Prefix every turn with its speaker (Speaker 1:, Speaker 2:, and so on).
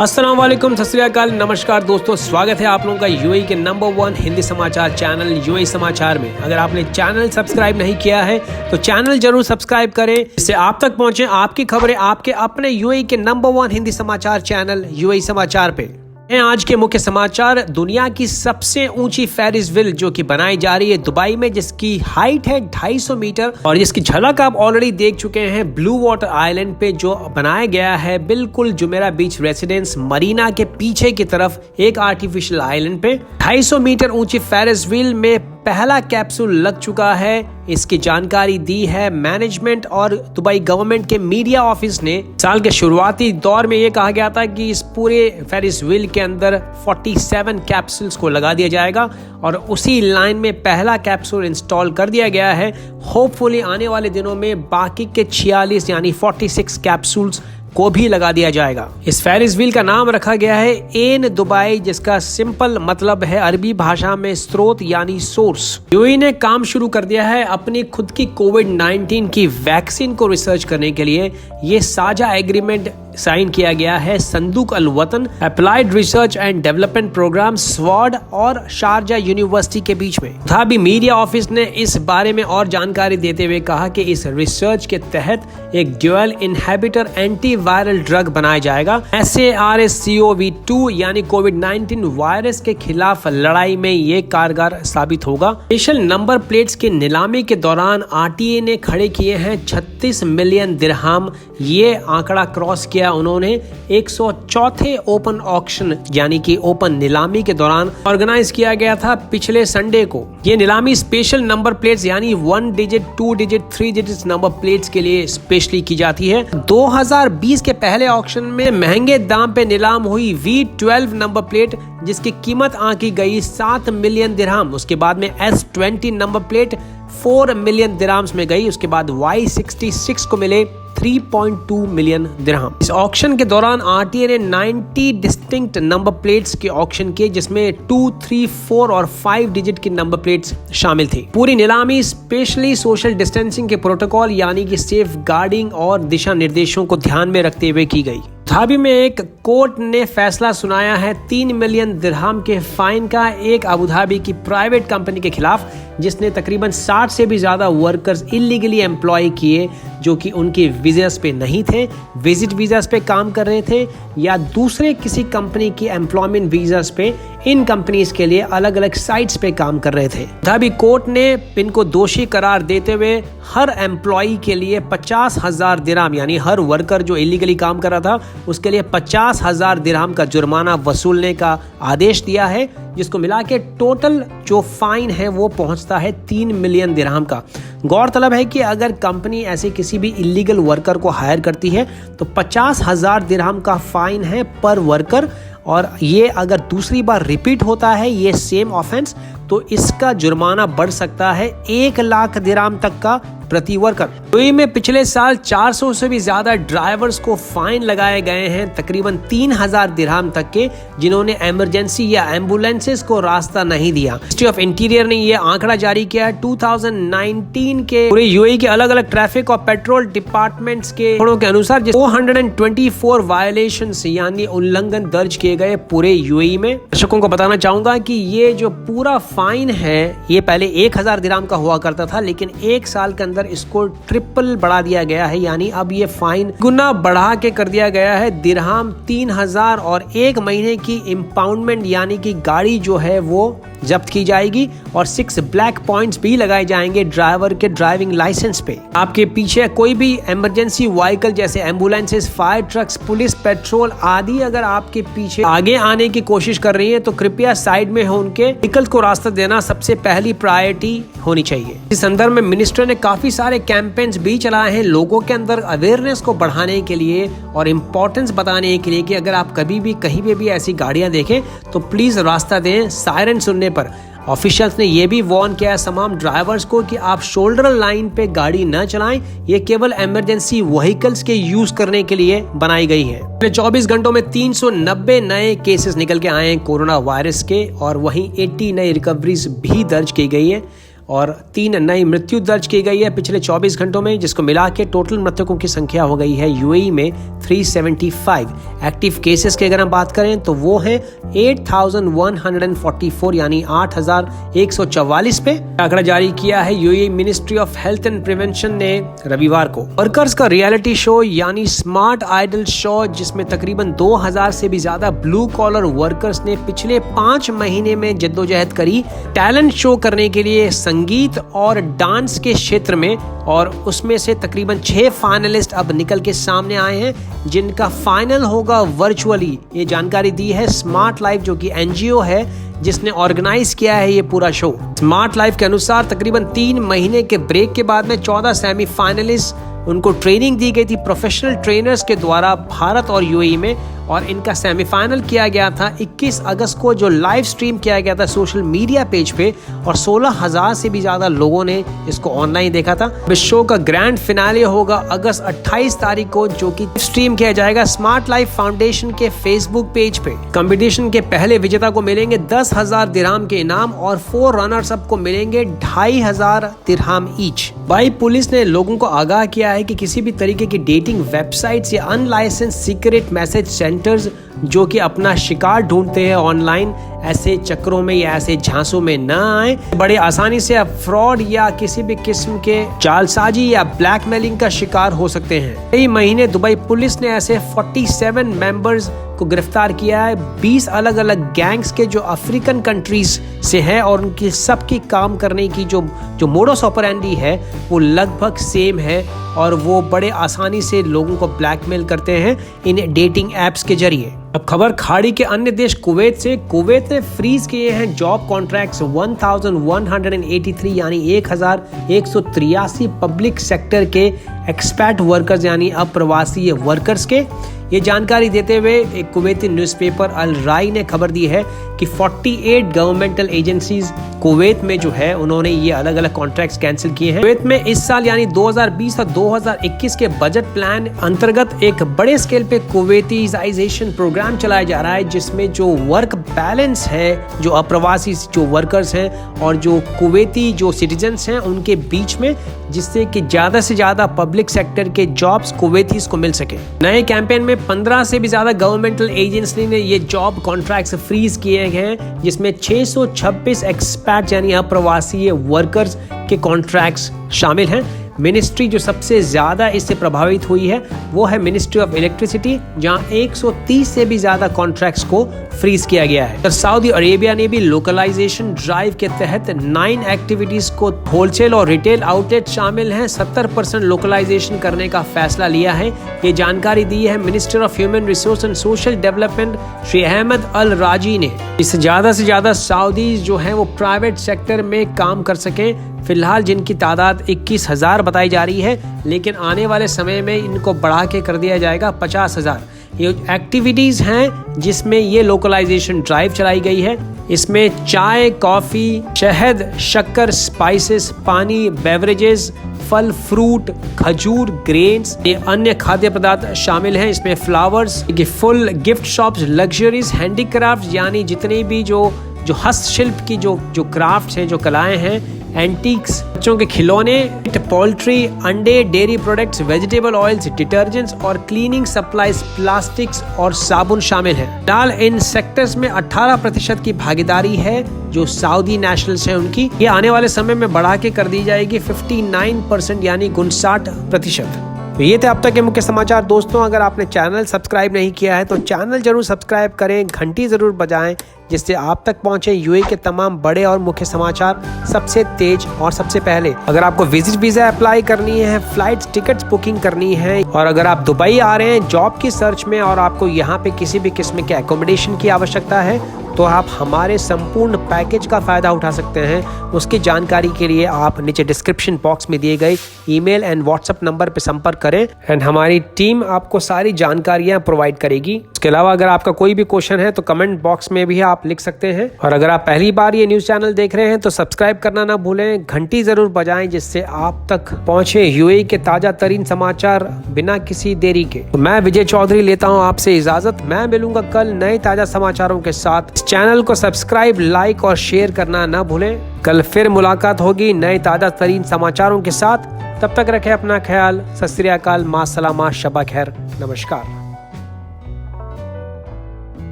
Speaker 1: अस्सलाम वालेकुम, सत श्री अकाल, नमस्कार दोस्तों, स्वागत है आप लोगों का यूएई के नंबर 1 हिंदी समाचार चैनल यूएई समाचार में। अगर आपने चैनल सब्सक्राइब नहीं किया है तो चैनल जरूर सब्सक्राइब करें, इससे आप तक पहुंचे आपकी खबरें आपके अपने यूएई के नंबर 1 हिंदी समाचार चैनल यूएई समाचार पे। आज के मुख्य समाचार, दुनिया की सबसे ऊंची फेरिस व्हील जो कि बनाई जा रही है दुबई में, जिसकी हाइट है 250 मीटर और जिसकी झलक आप ऑलरेडी देख चुके हैं ब्लू वाटर आइलैंड पे जो बनाया गया है बिल्कुल जुमेरा बीच रेसिडेंस मरीना के पीछे की तरफ एक आर्टिफिशियल आइलैंड पे। 250 मीटर ऊंची फेरिस व्हील में पहला कैप्सूल लग चुका है, इसकी जानकारी दी है मैनेजमेंट और दुबई गवर्नमेंट के मीडिया ऑफिस ने। साल के शुरुआती दौर में ये कहा गया था कि इस पूरे फेरिस व्हील के अंदर 47 कैप्सूल्स को लगा दिया जाएगा और उसी लाइन में पहला कैप्सूल इंस्टॉल कर दिया गया है। होपफुली आने वाले दिनों में बाकी के 46 यानी 46 कैप्सूल्स को भी लगा दिया जाएगा। इस फेरिस व्हील का नाम रखा गया है एन दुबई, जिसका सिंपल मतलब है अरबी भाषा में स्रोत यानी सोर्स। यूएई ने काम शुरू कर दिया है अपनी खुद की कोविड-19 की वैक्सीन को रिसर्च करने के लिए। ये साझा एग्रीमेंट साइन किया गया है Sandooq al Watan applied research and development programme स्वाड और शारजा यूनिवर्सिटी के बीच में। तथापि मीडिया ऑफिस ने इस बारे में और जानकारी देते हुए कहा कि इस रिसर्च के तहत एक dual inhibitor anti viral drug बनाया जाएगा। SARS-CoV-2 यानी कोविड-19 वायरस के खिलाफ लड़ाई में ये कारगर साबित होगा। स्पेशल नंबर प्लेट्स की नीलामी के दौरान RTA ने खड़े किए हैं 36 मिलियन दिरहम। ये आंकड़ा क्रॉस किया उन्होंने 104थे ओपन ऑक्शन यानी कि ओपन नीलामी के दौरान ऑर्गेनाइज किया गया था पिछले संडे को। ये नीलामी स्पेशल नंबर प्लेट्स यानी 1 digit, 2 digit, 3 digit number plates के लिए स्पेशली की जाती है। 2020 के पहले ऑक्शन में महंगे दाम पे नीलाम हुई V12 नंबर प्लेट, जिसकी कीमत आंकी गई 7 मिलियन दिरहम। उसके बाद में S20 number plate 4 million dirhams में गई। उसके बाद Y66 को मिले 3.2 मिलियन दिरहम। इस ऑक्शन के दौरान RTA ने 90 डिस्टिंक्ट नंबर प्लेट्स के ऑक्शन किए, जिसमें 2, 3, 4 और 5 डिजिट की नंबर प्लेट्स शामिल थी। पूरी नीलामी स्पेशली सोशल डिस्टेंसिंग के प्रोटोकॉल यानी कि सेफ गार्डिंग और दिशा निर्देशों को ध्यान में रखते हुए की गई। अबुधाबी में एक कोर्ट ने फैसला सुनाया है 3 मिलियन दिरहम के फाइन का एक अबुधाबी की प्राइवेट कंपनी के खिलाफ, जिसने तकरीबन 60 से भी ज्यादा वर्कर्स इलीगली एम्प्लॉय किए जो कि उनके वीजास पे नहीं थे, विजिट वीजास पे काम कर रहे थे या दूसरे किसी कंपनी की एम्प्लॉयमेंट वीजास पे इन कंपनीज के लिए अलग अलग साइट्स पे काम कर रहे थे। अबुधाबी कोर्ट ने इनको दोषी करार देते हुए हर एम्प्लॉय के लिए 50,000 दिरहम यानी हर वर्कर जो इलीगली काम कर रहा था उसके लिए 50,000 दिरहम का जुर्माना वसूलने का आदेश दिया है, जिसको मिला के टोटल जो फाइन है वो पहुंचता है 3 मिलियन दिरहम का। गौरतलब है कि अगर कंपनी ऐसे किसी भी इलीगल वर्कर को हायर करती है तो 50,000 दिरहम का फाइन है पर वर्कर, और ये अगर दूसरी बार रिपीट होता है ये सेम ऑफेंस तो इसका जुर्माना बढ़ सकता है 1 लाख दिरहम तक का प्रति वर्कर। यूएई में पिछले साल 400 से भी ज्यादा ड्राइवर्स को फाइन लगाए गए हैं, तकरीबन 3,000 दिरहम तक के, जिन्होंने इमरजेंसी या एम्बुलेंसेस को रास्ता नहीं दिया। मिनिस्ट्री ऑफ इंटीरियर ने ये आंकड़ा जारी किया है 2019 के पूरे यूएई के अलग अलग ट्रैफिक और पेट्रोल डिपार्टमेंट्स के आंकड़ों के अनुसार 424 वायलेशंस यानी उल्लंघन दर्ज किए गए पूरे यूएई में। दर्शकों को बताना चाहूंगा कि ये जो पूरा फाइन है ये पहले 1,000 दिरहम का हुआ करता था, लेकिन एक साल के अंदर इसको ट्रिपल बढ़ा दिया गया है, यानी अब ये फाइन गुना बढ़ा के कर दिया गया है। दिरहम 3,000 और 1 महीने की इम्पाउंडमेंट यानी कि गाड़ी जो है वो जब्त की जाएगी और 6 ब्लैक पॉइंट्स भी लगाए जाएंगे ड्राइवर के ड्राइविंग लाइसेंस पे। आपके पीछे कोई भी इमरजेंसी व्हीकल जैसे ambulances, fire trucks, police, petrol आदि अगर आपके पीछे आगे आने की कोशिश कर रही है तो कृपया साइड में हो उनके व्हीकल को रास्ता देना सबसे पहली प्रायोरिटी होनी चाहिए। इस संदर्भ में मिनिस्टर ने काफी सारे कैंपेन्स भी चलाए हैं लोगों के अंदर अवेयरनेस को बढ़ाने के लिए और इम्पोर्टेंस बताने के लिए कि अगर आप कभी भी कहीं पे भी ऐसी गाड़ियां देखें तो प्लीज रास्ता दें सायरन सुनने पर। ऑफिशियल्स ने यह भी वार्न किया है तमाम ड्राइवर्स को कि आप शोल्डर लाइन पे गाड़ी न चलाएं, ये केवल इमरजेंसी व्हीकल्स के यूज करने के लिए बनाई गई है। पिछले 24 घंटों में 390 नए केसेस निकल के आए हैं कोरोना वायरस के और वहीं 80 नई रिकवरीज भी दर्ज की गई है और 3 नई मृत्यु दर्ज की गई है पिछले 24 घंटों में, जिसको मिला के टोटल मृतकों की संख्या हो गई है यूएई में 375। एक्टिव केसेस की अगर हम बात करें तो वो है 8144 यानी 8144 पे। आंकड़ा जारी किया है UAE ministry of health and prevention ने रविवार को। वर्कर्स का रियलिटी शो यानी स्मार्ट आइडल शो, जिसमें तकरीबन 2000 से भी ज्यादा ब्लू कॉलर वर्कर्स ने पिछले 5 महीने में जद्दोजहद करी टैलेंट शो करने के लिए संगीत और डांस के क्षेत्र में, और उसमें से तकरीबन 6 फाइनलिस्ट अब निकल के सामने आए हैं जिनका फाइनल होगा वर्चुअली। ये जानकारी दी है स्मार्ट लाइफ, जो कि एनजीओ है जिसने ऑर्गेनाइज किया है ये पूरा शो। स्मार्ट लाइफ के अनुसार तकरीबन 3 महीने के ब्रेक के बाद में 14 सेमीफाइनलिस्ट, उनको ट्रेनिंग दी गई थी प्रोफेशनल ट्रेनर्स के द्वारा भारत और यूएई में, और इनका सेमीफाइनल किया गया था 21 अगस्त को, जो लाइव स्ट्रीम किया गया था सोशल मीडिया पेज पे, और 16,000 से भी ज्यादा लोगों ने इसको ऑनलाइन देखा था। इस शो का ग्रैंड फिनाले होगा अगस्त 28 तारीख को, जो कि स्ट्रीम किया जाएगा स्मार्ट लाइफ फाउंडेशन के फेसबुक पेज पे। कंपटीशन के पहले विजेता को मिलेंगे 10,000 दिरहाम के इनाम और 4 रनर्स अप को मिलेंगे 2,500 दिरहाम ईच। भाई पुलिस ने लोगों को आगाह किया है कि किसी भी तरीके की डेटिंग वेबसाइट्स या अनलाइसेंस सीक्रेट मैसेज सेंटर्स जो कि अपना शिकार ढूंढते हैं ऑनलाइन, ऐसे चक्रों में या ऐसे झांसों में न आए। बड़े आसानी से आप फ्रॉड या किसी भी किस्म के जालसाजी या ब्लैकमेलिंग का शिकार हो सकते हैं। कई महीने दुबई पुलिस ने ऐसे 47 मेंबर्स को गिरफ्तार किया है 20 अलग अलग गैंग्स के, जो अफ्रीकन कंट्रीज से हैं, और उनकी सबकी काम करने की जो मोडस ऑपरेंडी है वो लगभग सेम है, और वो बड़े आसानी से लोगों को ब्लैकमेल करते हैं इन डेटिंग एप्स के जरिए। अब खबर खाड़ी के अन्य देश कुवैत से। कुवैत ने फ्रीज किए हैं जॉब कॉन्ट्रैक्ट्स 1183 यानी 1183 पब्लिक सेक्टर के एक्सपैट वर्कर्स यानी अप्रवासी वर्कर्स के। ये जानकारी देते हुए एक कुवैती न्यूज़पेपर अल राई ने खबर दी है कि 48 गवर्नमेंटल एजेंसीज कुवैत में जो है उन्होंने ये अलग अलग कॉन्ट्रैक्ट्स कैंसिल किए हैं। कुवैत में इस साल यानी 2020 और 2021 के बजट प्लान अंतर्गत एक बड़े स्केल पे कुवैतीजाइजेशन प्रोग्राम चलाया जा रहा है, जिसमें जो वर्क बैलेंस है, जो अप्रवासी जो वर्कर्स हैं और जो कुवैती जो सिटीजन्स हैं उनके बीच में, जिससे कि ज्यादा से ज्यादा पब्लिक सेक्टर के जॉब्स कुवैतीज को मिल सके। नए कैंपेन में 15 से भी ज्यादा गवर्नमेंटल एजेंसी ने ये जॉब कॉन्ट्रैक्ट्स फ्रीज किए हैं, जिसमें 626 एक्सपैट यानी अप्रवासी वर्कर्स के कॉन्ट्रैक्ट्स शामिल हैं। मिनिस्ट्री जो सबसे ज्यादा इससे प्रभावित हुई है वो है मिनिस्ट्री ऑफ इलेक्ट्रिसिटी, जहां 130 से भी ज्यादा कॉन्ट्रैक्ट्स को फ्रीज किया गया है। तो सऊदी अरेबिया ने भी लोकलाइजेशन ड्राइव के तहत 9 एक्टिविटीज को होलसेल और रिटेल आउटलेट शामिल हैं 70% लोकलाइजेशन करने का फैसला लिया है। ये जानकारी दी है minister of human resource and social development Shri Ahmad al Raji ने। इससे ज्यादा से ज्यादा सऊदी जो है वो प्राइवेट सेक्टर में काम कर सके। फिलहाल जिनकी तादाद 21,000 बताई जा रही है, लेकिन आने वाले समय में इनको बढ़ा के कर दिया जाएगा 50,000। ये एक्टिविटीज हैं जिसमें ये लोकलाइजेशन ड्राइव चलाई गई है। इसमें चाय, कॉफी, शहद, शक्कर, स्पाइसेस, पानी, बेवरेजेस, फल, फ्रूट, खजूर, ग्रेन्स, ये अन्य खाद्य पदार्थ शामिल हैं। इसमें flowers, full gift shops, luxuries, handicraft यानी जितने भी जो हस्तशिल्प की जो क्राफ्ट्स हैं, जो कलाएं हैं, एंटीक्स, बच्चों के खिलौने, पोल्ट्री, अंडे, dairy products, vegetable oils, detergents और क्लीनिंग सप्लाईज, प्लास्टिक्स और साबुन शामिल हैं। फिलहाल इन सेक्टर्स में 18% की भागीदारी है जो सऊदी नेशनल्स हैं उनकी। ये आने वाले समय में बढ़ा के कर दी जाएगी 59% यानी 59%। तो ये थे अब तक के मुख्य समाचार। दोस्तों, अगर आपने चैनल सब्सक्राइब नहीं किया है तो चैनल जरूर सब्सक्राइब करें, घंटी जरूर बजाएं, जिससे आप तक पहुंचे यूएई के तमाम बड़े और मुख्य समाचार सबसे तेज और सबसे पहले। अगर आपको विजिट वीजा अप्लाई करनी है, फ्लाइट टिकट्स बुकिंग करनी है, और अगर आप दुबई आ रहे हैं जॉब की सर्च में और आपको यहाँ पे किसी भी किस्म के एकोमोडेशन की आवश्यकता है, तो आप हमारे संपूर्ण पैकेज का फायदा उठा सकते हैं। उसकी जानकारी के लिए आप नीचे डिस्क्रिप्शन बॉक्स में दिए गए ईमेल एंड व्हाट्सएप नंबर पर संपर्क करें एंड हमारी टीम आपको सारी जानकारियां प्रोवाइड करेगी। इसके अलावा अगर आपका कोई भी क्वेश्चन है तो कमेंट बॉक्स में भी आप लिख सकते हैं। और अगर आप पहली बार ये न्यूज चैनल देख रहे हैं तो सब्सक्राइब करना ना भूलें, घंटी जरूर बजाएं, जिससे आप तक पहुंचे यूएई के ताजा तरीन समाचार बिना किसी देरी के। तो मैं विजय चौधरी लेता हूं आपसे इजाजत। मैं मिलूंगा कल नए ताजा समाचारों के साथ। इस चैनल को सब्सक्राइब, लाइक और शेयर करना ना भूलें। कल फिर मुलाकात होगी नए ताज़ा तरीन समाचारों के साथ। तब तक रखें अपना ख्याल। सत श्री अकाल, मा सलामा, शबा खैर, नमस्कार।